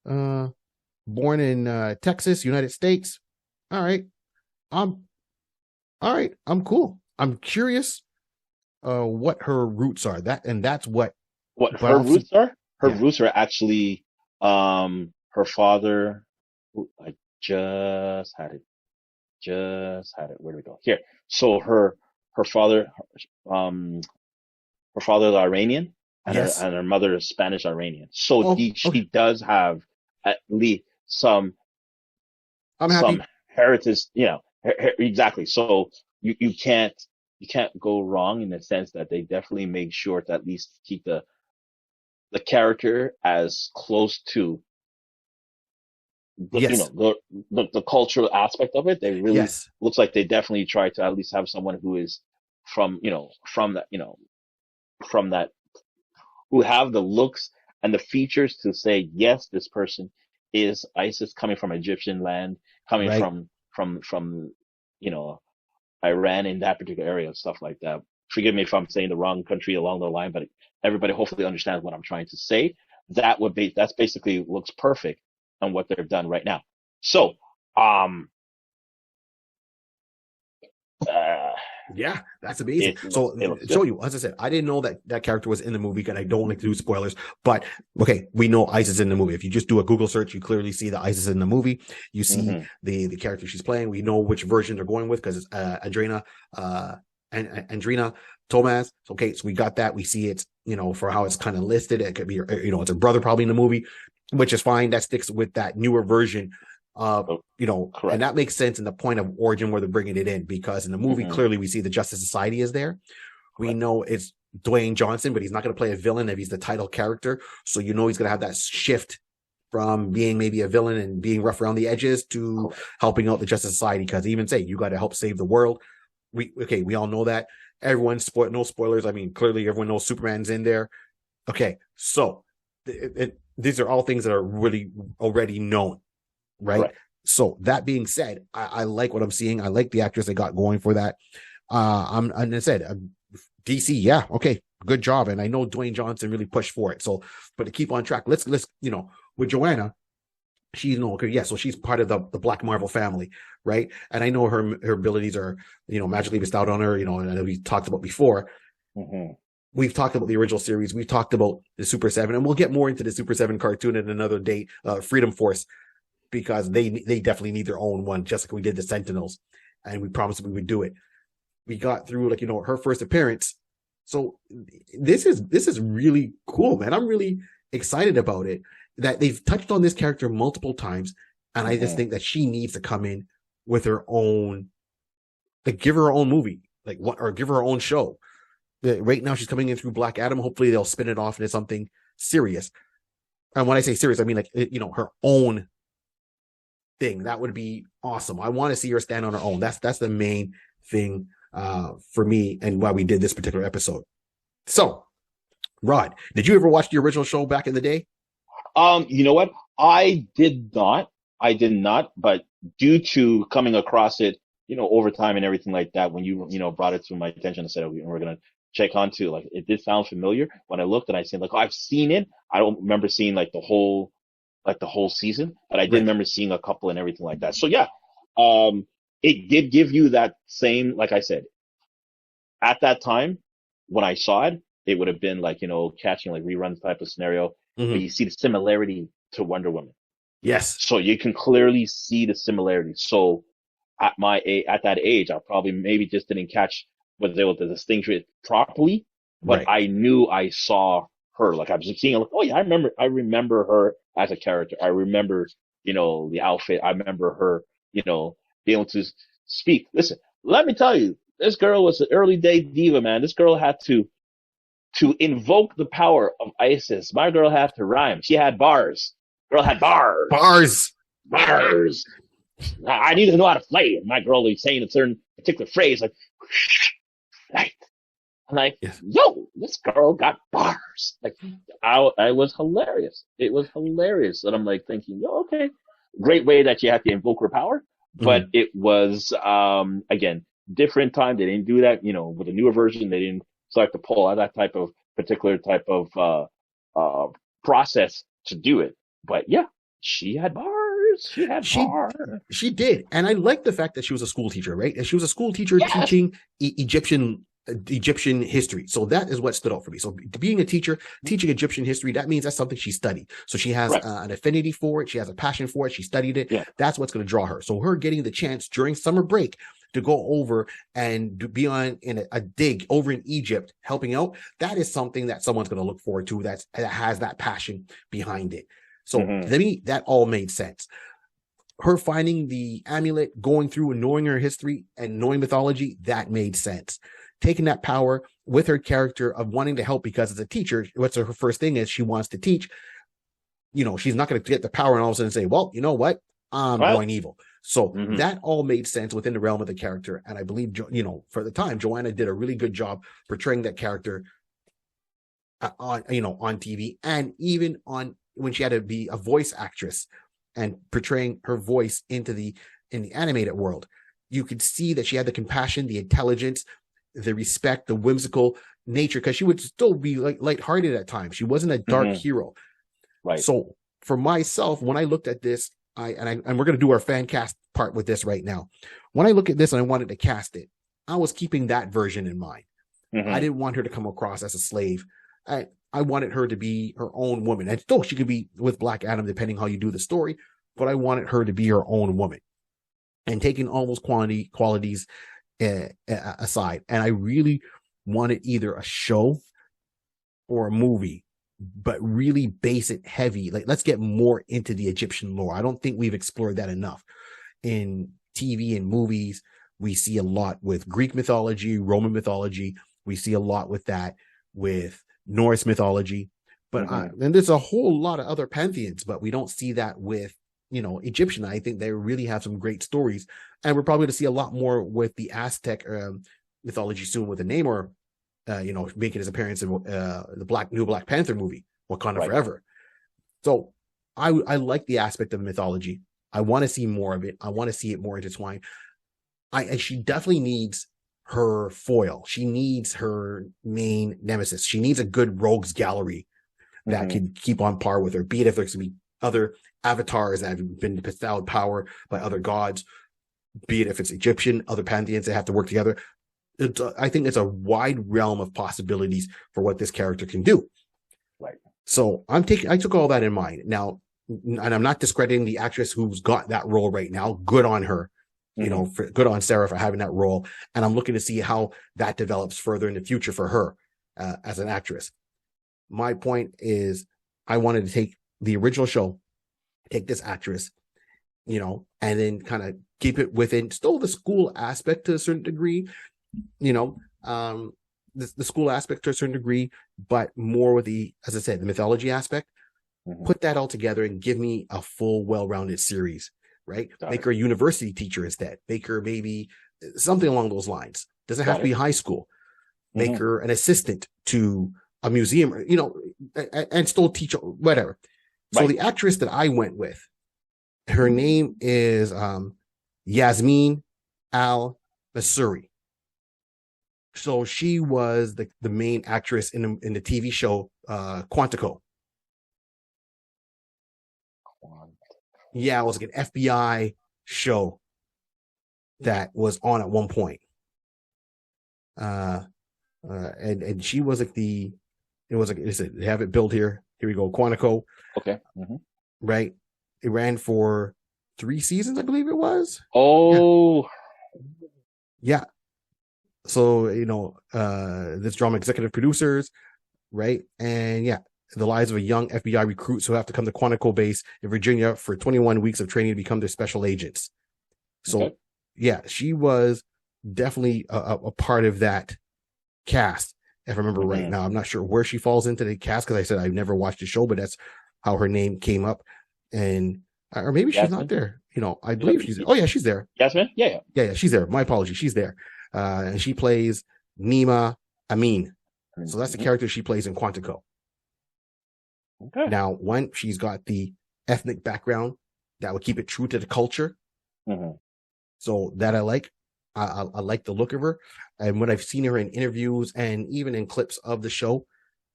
Born in Texas, United States. All right. I'm cool. I'm curious what her roots are. That's what
her roots are. Her roots are actually her father. I just had it. Where do we go? Here. So her father her father is Iranian, and her mother is Spanish Iranian. So she does have at least some heritage, exactly. So you can't go wrong, in the sense that they definitely make sure to at least keep the character as close to the cultural aspect of it. They really looks like they definitely try to at least have someone who is from that, who have the looks and the features to say, yes, this person is Isis, coming from Egyptian land, coming from Iran, in that particular area, stuff like that. Forgive me if I'm saying the wrong country along the line, but everybody hopefully understands what I'm trying to say. That's basically looks perfect on what they've done right now. So,
Yeah, that's amazing.
It
So show you, as I said, I didn't know that character was in the movie, and I don't like to do spoilers, but okay, we know Ice is in the movie. If you just do a Google search, you clearly see that Ice is in the movie. You see the character she's playing. We know which version they're going with because it's Andrea Thomas. Okay, so we got that. We see it, for how it's kind of listed. It could be, it's her brother probably in the movie, which is fine. That sticks with that newer version.
Correct.
And that makes sense in the point of origin where they're bringing it in, because in the movie, clearly we see the Justice Society is there. We know it's Dwayne Johnson, but he's not going to play a villain if he's the title character. So, he's going to have that shift from being maybe a villain and being rough around the edges to helping out the Justice Society. Because they even say, you got to help save the world. We all know that. Everyone, no spoilers. I mean, clearly everyone knows Superman's in there. Okay, so these are all things that are really already known. Right. So that being said, I like what I'm seeing. I like the actress they got going for that. And I said, DC, yeah, okay, good job. And I know Dwayne Johnson really pushed for it. So, but to keep on track, let's with Joanna, she's so she's part of the Black Marvel family, right? And I know her abilities are magically bestowed on her. And we talked about before. We've talked about the original series. We've talked about the Super 7, and we'll get more into the Super 7 cartoon at another date. Freedom Force. Because they definitely need their own one, just like we did the Sentinels, and we promised we would do it. We got through her first appearance, so this is really cool, man. I'm really excited about it. That they've touched on this character multiple times, and I just think that she needs to come in with her own, give her own movie, or give her her own show. Right now she's coming in through Black Adam. Hopefully they'll spin it off into something serious. And when I say serious, I mean her own thing. That would be awesome. I want to see her stand on her own. That's the main thing for me, and why we did this particular episode. So, Rod, did you ever watch the original show back in the day?
You know what? I did not, but due to coming across it, over time and everything like that, when you brought it to my attention and said, we're going to check onto, it did sound familiar. When I looked and I said, I've seen it. I don't remember seeing the whole season, but I did remember seeing a couple and everything like that. So yeah, it did give you that same, like I said, at that time when I saw it, it would have been catching reruns type of scenario, but you see the similarity to Wonder Woman.
Yes.
So you can clearly see the similarity. So at that age, I probably maybe just didn't catch what they were to distinguish it properly, but I knew I saw her. I was seeing her, oh yeah, I remember her as a character. I remember, the outfit. I remember her, being able to speak. Listen, let me tell you, this girl was an early day diva, man. This girl had to invoke the power of Isis. My girl had to rhyme. She had bars. Girl had bars. Bars. I needed to know how to play. And my girl was saying a certain particular phrase, right. I'm yo, this girl got bars. I was hilarious. It was hilarious. And I'm thinking, okay, great way that you have to invoke her power. But it was, again, different time. They didn't do that, with a newer version. They didn't start to pull out that particular type of process to do it. But yeah, she had bars.
She did. And I like the fact that she was a school teacher, right? And she was a school teacher teaching Egyptian history. So that is what stood out for me. So being a teacher, teaching Egyptian history, that means that's something she studied. So she has an affinity for it. She has a passion for it. She studied it. Yeah. That's what's going to draw her. So her getting the chance during summer break to go over and be in a dig over in Egypt, helping out, that is something that someone's going to look forward to that has that passion behind it. So to me, that all made sense. Her finding the amulet, going through and knowing her history and knowing mythology, that made sense. Taking that power with her character of wanting to help, because as a teacher, what's her first thing is she wants to teach. She's not going to get the power and all of a sudden say, well, you know what? I'm going evil. So that all made sense within the realm of the character. And I believe, for the time, Joanna did a really good job portraying that character on TV, and even on when she had to be a voice actress and portraying her voice in the animated world. You could see that she had the compassion, the intelligence, the respect, the whimsical nature, because she would still be lighthearted at times. She wasn't a dark hero. Right. So for myself, when I looked at this, and we're going to do our fan cast part with this right now. When I look at this and I wanted to cast it, I was keeping that version in mind. I didn't want her to come across as a slave. I wanted her to be her own woman. And still, she could be with Black Adam, depending how you do the story. But I wanted her to be her own woman. And taking all those qualities aside. And I really wanted either a show or a movie, but really base it heavy. Like, let's get more into the Egyptian lore. I don't think we've explored that enough. In TV and movies, we see a lot with Greek mythology, Roman mythology. We see a lot with that, with Norse mythology. But and there's a whole lot of other pantheons, but we don't see that with, Egyptian. I think they really have some great stories. And we're probably going to see a lot more with the Aztec mythology soon, with the Namor, making his appearance in the new Black Panther movie, Wakanda Forever. So I like the aspect of mythology. I want to see more of it. I want to see it more intertwined. She definitely needs her foil. She needs her main nemesis. She needs a good rogues gallery that can keep on par with her, be it if there's going to be other avatars that have been bestowed power by other gods, be it if it's Egyptian, other pantheons that have to work together. I think it's a wide realm of possibilities for what this character can do.
Right.
So I took all that in mind. Now, and I'm not discrediting the actress who's got that role right now. Good on her. Good on Sarah for having that role. And I'm looking to see how that develops further in the future for her as an actress. My point is, I wanted to take the original show, take this actress, and then kind of keep it within still the school aspect to a certain degree, the school aspect to a certain degree, but more with the, as I said, the mythology aspect. Put that all together and give me a full, well-rounded series, right? Make her a university teacher instead. Make her maybe something along those lines. Doesn't have to be high school. Make her an assistant to a museum, and still teach whatever. So the actress that I went with, her name is Yasmin Al-Masuri. So she was the main actress in the TV show Quantico. Yeah, it was like an FBI show that was on at one point. And she was like they have it built here. Here we go. Quantico.
Okay.
Right. It ran for 3 seasons, I believe it was.
Oh.
Yeah. So, this drama executive producers, right? And yeah, the lives of a young FBI recruits who have to come to Quantico base in Virginia for 21 weeks of training to become their special agents. So, yeah, she was definitely a part of that cast, if I remember right. Now, I'm not sure where she falls into the cast, because I said I've never watched the show, but that's how her name came up. And or maybe she's not there. I believe she's. Oh yeah, she's there.
Yasmin? Yeah,
she's there. My apologies, she's there. And she plays Nima Amin. So that's the character she plays in Quantico. Okay. Now, she's got the ethnic background that would keep it true to the culture. So that I like. I like the look of her. And when I've seen her in interviews and even in clips of the show,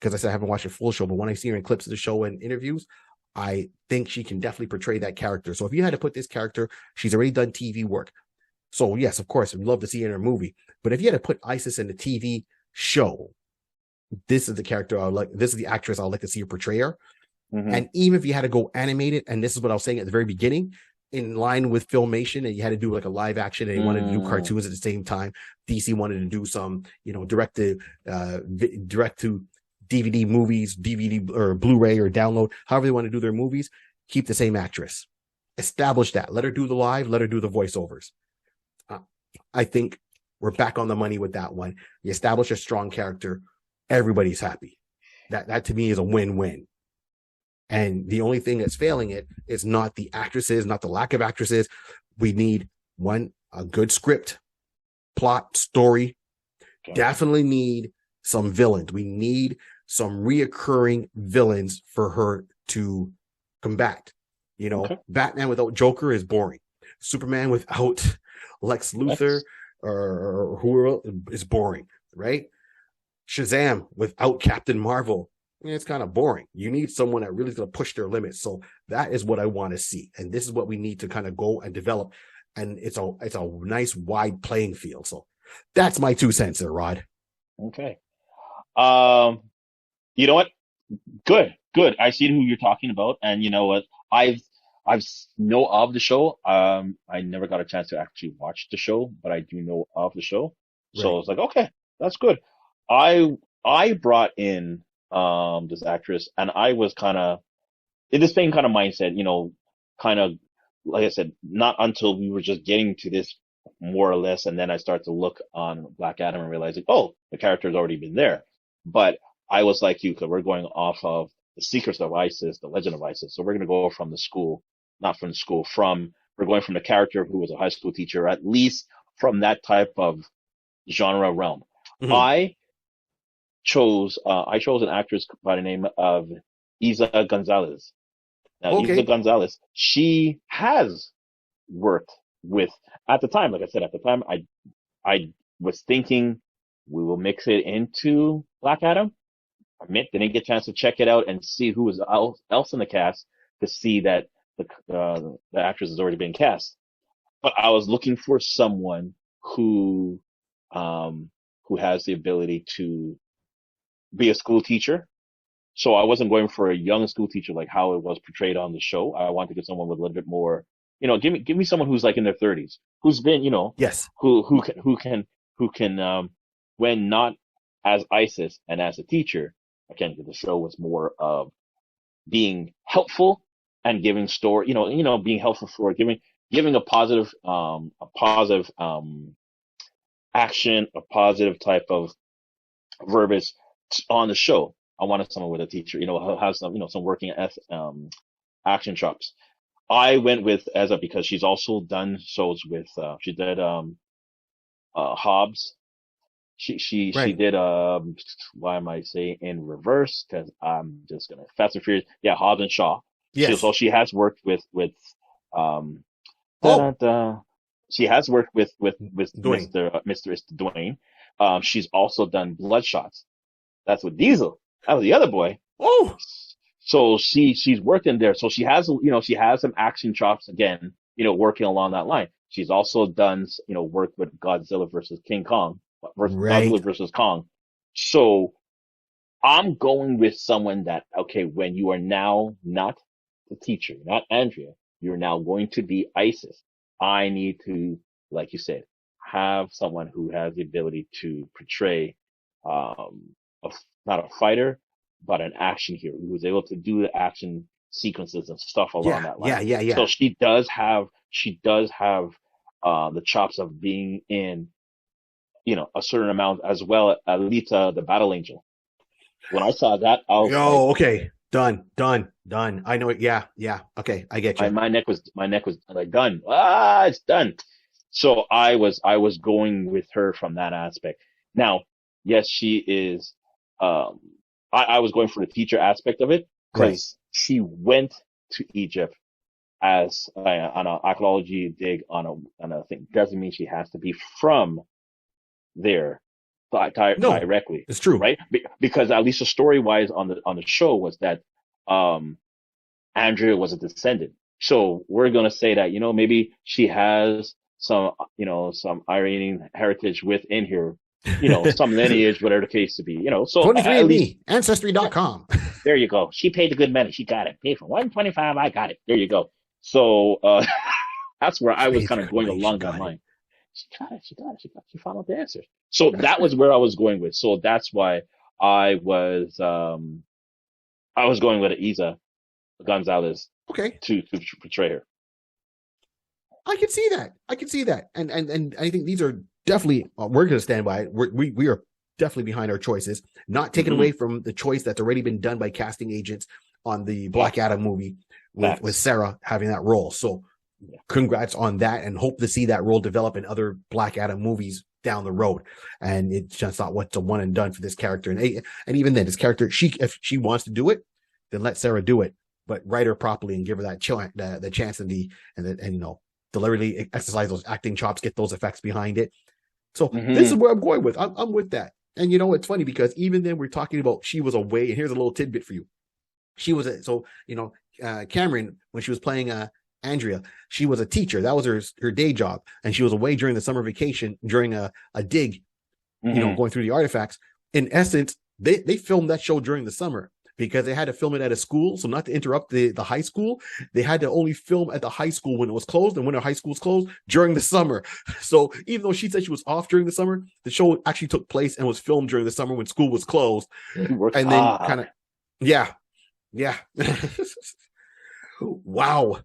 because I said I haven't watched a full show, but when I see her in clips of the show and interviews, I think she can definitely portray that character. So if you had to put this character, she's already done TV work. So yes, of course, we'd love to see her in a movie. But if you had to put Isis in a TV show, this is the character I would like. This is the actress I would like to see her portray her. And even if you had to go animated, and this is what I was saying at the very beginning, in line with Filmation, and you had to do like a live action, and you wanted to do cartoons at the same time. DC wanted to do some, direct to DVD movies, DVD or Blu-ray or download, however they want to do their movies. Keep the same actress. Establish that. Let her do the live. Let her do the voiceovers. I think we're back on the money with that one. You establish a strong character, everybody's happy. That to me is a win-win. And the only thing that's failing it is not the actresses, not the lack of actresses. We need a good script, plot, story. Okay. Definitely need some villains. We need some reoccurring villains for her to combat. Batman without Joker is boring. Superman without Lex Luthor or who is boring, right? Shazam without Captain Marvel, it's kind of boring. You need someone that really is going to push their limits. So that is what I want to see. And this is what we need to kind of go and develop. And it's a nice wide playing field. So That's my 2 cents there, Rod.
Okay. You know what? Good. I see who you're talking about, and you know what? I've know of the show. I never got a chance to actually watch the show, but I do know of the show. So
Right.
I was like, okay, that's good. I brought in this actress, and I was kind of in the same kind of mindset, kind of like I said, not until we were just getting to this more or less, and then I started to look on Black Adam and realizing, oh, the character's already been there. But I was like you, because we're going off of the Secrets of Isis, the Legend of Isis. So we're going to go from the school, not from the school, we're going from the character who was a high school teacher, at least from that type of genre realm.
Mhm.
I chose an actress by the name of Isa Gonzalez. Now,
Okay.
Isa Gonzalez, she has worked with, at the time, like I said, I was thinking we will mix it into Black Adam. I didn't get a chance to check it out and see who was else in the cast to see that the actress has already been cast. But I was looking for someone who has the ability to be a school teacher. So I wasn't going for a young school teacher like how it was portrayed on the show. I wanted to get someone with a little bit more, give me someone who's like in their 30s, who's been,
Yes.
who can, when not as ISIS and as a teacher, again, the show was more of being helpful and giving story, being helpful for giving a positive action, a positive type of verbiage on the show. I wanted someone with a teacher, who has some, some working action chops. I went with Ezra because she's also done shows with, she did, Hobbs. She
Right.
did, why am I saying in reverse? Cause I'm just gonna, Fast and Furious. Yeah, Hobbs and Shaw.
Yes.
She has worked with, um,
Oh,
she has worked with
Dwayne.
Mr. Dwayne. She's also done Bloodshots. That's with Diesel. That was the other boy.
Oh,
So she's worked in there. So she has, she has some action chops again, working along that line. She's also done, work with Godzilla versus King Kong,
right.
Godzilla versus Kong. So I'm going with someone that, okay, when you are now not the teacher, not Andrea, you're now going to be ISIS. I need to, like you said, have someone who has the ability to portray, not a fighter, but an action hero who was able to do the action sequences and stuff along
Yeah.
that line.
Yeah.
So she does have the chops of being in, a certain amount as well. Alita, the Battle Angel. When I saw that, I was like,
Okay. Done. I know it. Yeah. Okay. I get you.
my neck was like done. It's done. So I was going with her from that aspect. Now, yes, she is. I was going for the teacher aspect of it
Right.
because she went to Egypt as on an archaeology dig on a thing. Doesn't mean she has to be from there
No,
directly,
it's true.
right? Because at least the story wise on the show was that Andrea was a descendant. So we're gonna say that maybe she has some some Iranian heritage within her, some lineage, whatever the case to be, So at least
23andMe, Ancestry.com.
there you go. She paid the good money. She got it. Paid for 125. I got it. There you go. So that's where I was kind of going along that line. She got it. She followed the answers. So that was where I was going with. So that's why I was going with Isa Gonzalez
Okay.
to portray her.
I can see that. And I think these are definitely, we're going to stand by it. We are definitely behind our choices, not taken away from the choice that's already been done by casting agents on the Black Adam movie with Sarah having that role. So congrats on that, and hope to see that role develop in other Black Adam movies down the road. And it's just not what's a one and done for this character. And even then, this character, if she wants to do it, then let Sarah do it, but write her properly and give her that the chance and deliberately exercise those acting chops, get those effects behind it. So this is where I'm going with. I'm with that. And it's funny because even then we're talking about she was away, and here's a little tidbit for you. She was Cameron, when she was playing Andrea, she was a teacher. That was her day job. And she was away during the summer vacation during a dig, going through the artifacts. In essence, they filmed that show during the summer because they had to film it at a school. So not to interrupt the high school, they had to only film at the high school when it was closed, and when the high school was closed during the summer. So even though she said she was off during the summer, the show actually took place and was filmed during the summer when school was closed. And then kind of, yeah. Wow.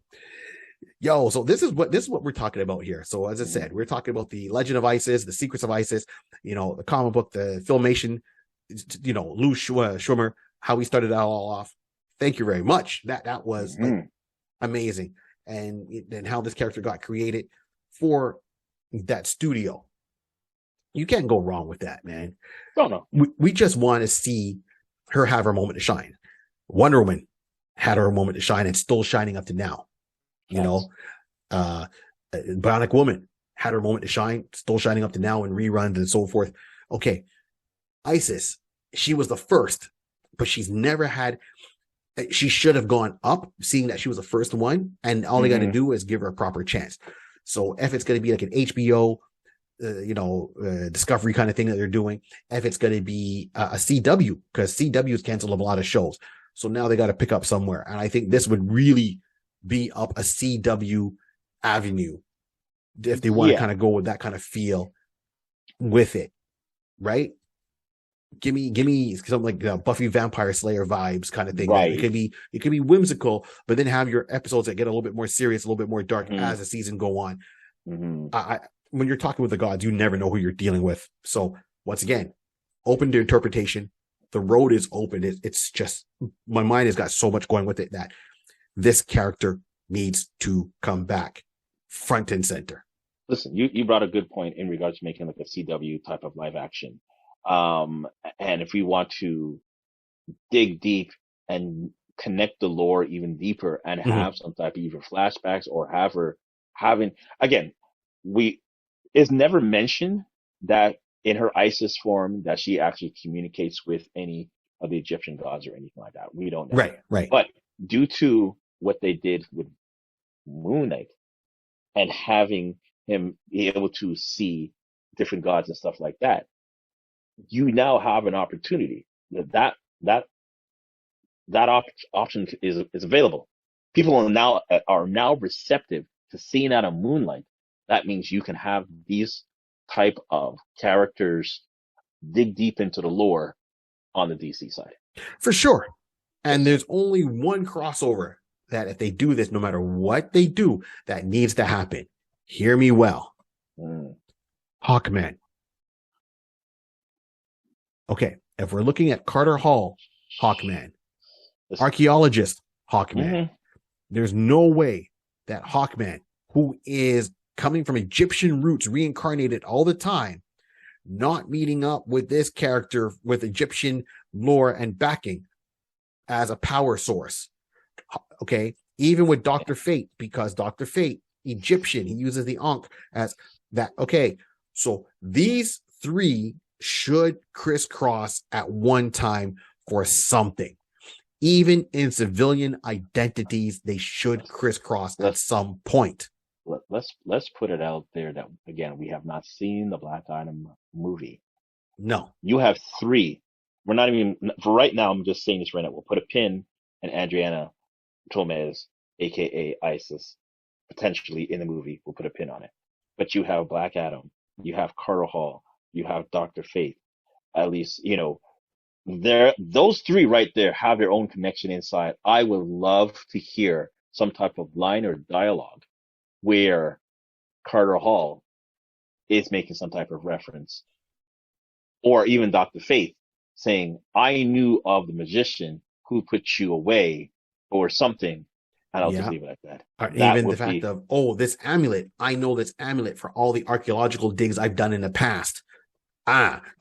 Yo, so this is what we're talking about here. So as I said, we're talking about the Legend of Isis, the Secrets of Isis, the comic book, the Filmation, Lou Schwimmer, how we started that all off. Thank you very much. That was amazing. And how this character got created for that studio. You can't go wrong with that, man.
No.
We just want to see her have her moment to shine. Wonder Woman had her moment to shine and still shining up to now. Bionic Woman had her moment to shine, still shining up to now in reruns and so forth. Okay. Isis, she was the first, but she's never had, she should have gone up, seeing that she was the first one, and all they got to do is give her a proper chance. So if it's going to be like an HBO, Discovery kind of thing that they're doing, if it's going to be a CW, because CW's canceled a lot of shows. So now they got to pick up somewhere. And I think this would really be up a CW avenue if they want to kind of go with that kind of feel with it, right? Give me something like Buffy Vampire Slayer vibes kind of thing.
Right.
It could be whimsical, but then have your episodes that get a little bit more serious, a little bit more dark as the season go on. When you're talking with the gods, you never know who you're dealing with. So once again, open to interpretation. The road is open. It's just, my mind has got so much going with it that this character needs to come back front and center.
Listen, you brought a good point in regards to making like a CW type of live action. And if we want to dig deep and connect the lore even deeper and have some type of either flashbacks or have her having, again, it's never mentioned that in her Isis form that she actually communicates with any of the Egyptian gods or anything like that. We don't know.
Right.
But due to what they did with Moon Knight and having him be able to see different gods and stuff like that, you now have an opportunity that option is available. People are now receptive to seeing out of Moonlight. That means you can have these type of characters dig deep into the lore on the DC side.
For sure. And there's only one crossover that if they do this, no matter what they do, that needs to happen. Hear me well. Hawkman. Okay. If we're looking at Carter Hall, Hawkman, archaeologist, Hawkman, there's no way that Hawkman, who is coming from Egyptian roots, reincarnated all the time, not meeting up with this character with Egyptian lore and backing as a power source. Okay. Even with Dr. Fate, because Dr. Fate, Egyptian, he uses the Ankh as that. Okay. So these three should crisscross at one time for something. Even in civilian identities, they should crisscross at some point.
Let's put it out there that, again, we have not seen the Black Adam movie.
No.
You have three. We're not even, for right now, I'm just saying this right now. We'll put a pin in Adriana Tomez, aka Isis, potentially in the movie. We'll put a pin on it. But you have Black Adam, you have Carter Hall, you have Dr. Fate. At least, those three right there have their own connection inside. I would love to hear some type of line or dialogue where Carter Hall is making some type of reference, or even Dr. Fate saying, I knew of the magician who put you away, or something. And I'll just leave it like that.
Or even the fact of, this amulet, I know this amulet for all the archaeological digs I've done in the past.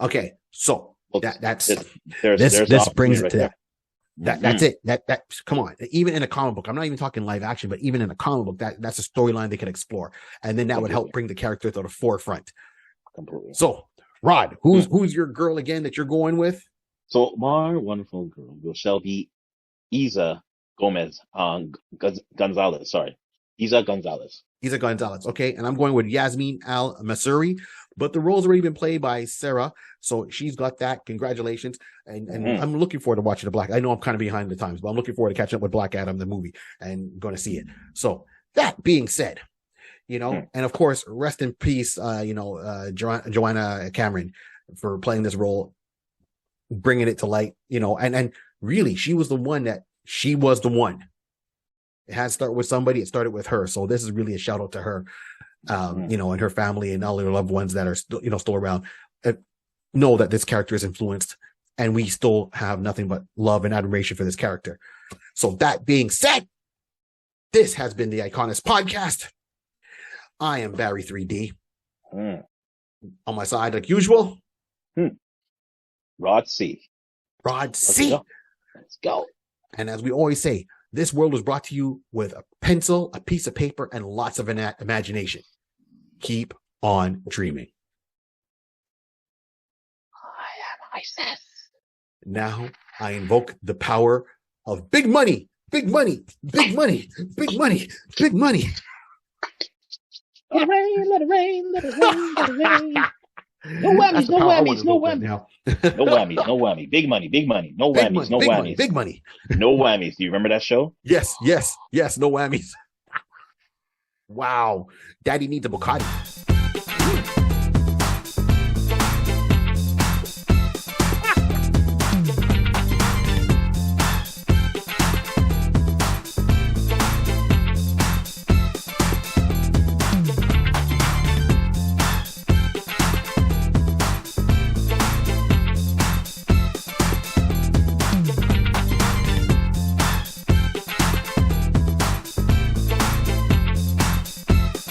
Okay. So this brings it to that. That's it. That come on. Even in a comic book, I'm not even talking live action, but even in a comic book, that's a storyline they could explore, and then that would help bring the character to the forefront.
Completely.
So, Rod, who's your girl again that you're going with?
So my wonderful girl shall be Isa Gonzalez. Sorry, Isa Gonzalez.
Isa Gonzalez. Okay. And I'm going with Yasmin Al Masuri, but the role's already been played by Sarah. So she's got that. Congratulations. And I'm looking forward to watching the Black. I know I'm kind of behind the times, but I'm looking forward to catching up with Black Adam, the movie, and going to see it. So that being said, and of course, rest in peace, Joanna Cameron for playing this role, bringing it to light, and really, she was the one. It had to start with somebody. It started with her. So this is really a shout out to her, and her family and all their loved ones that are still around. Know that this character is influenced, and we still have nothing but love and admiration for this character. So that being said, this has been the Iconist Podcast. I am Barry 3D. On my side, like usual,
Rod C.
Let's
go.
And as we always say, this world was brought to you with a pencil, a piece of paper, and lots of imagination. Keep on dreaming.
I am Isis.
Now I invoke the power of big money, big money, big money, big money, big money.
Let it rain, let it rain, let it rain, let it rain. No whammies, no whammies, no whammies. No whammies, no whammy. Big money, big money. No whammies, no whammies.
Big money.
No whammies. Do you remember that show?
Yes. No whammies. Wow. Daddy needs a Bugatti.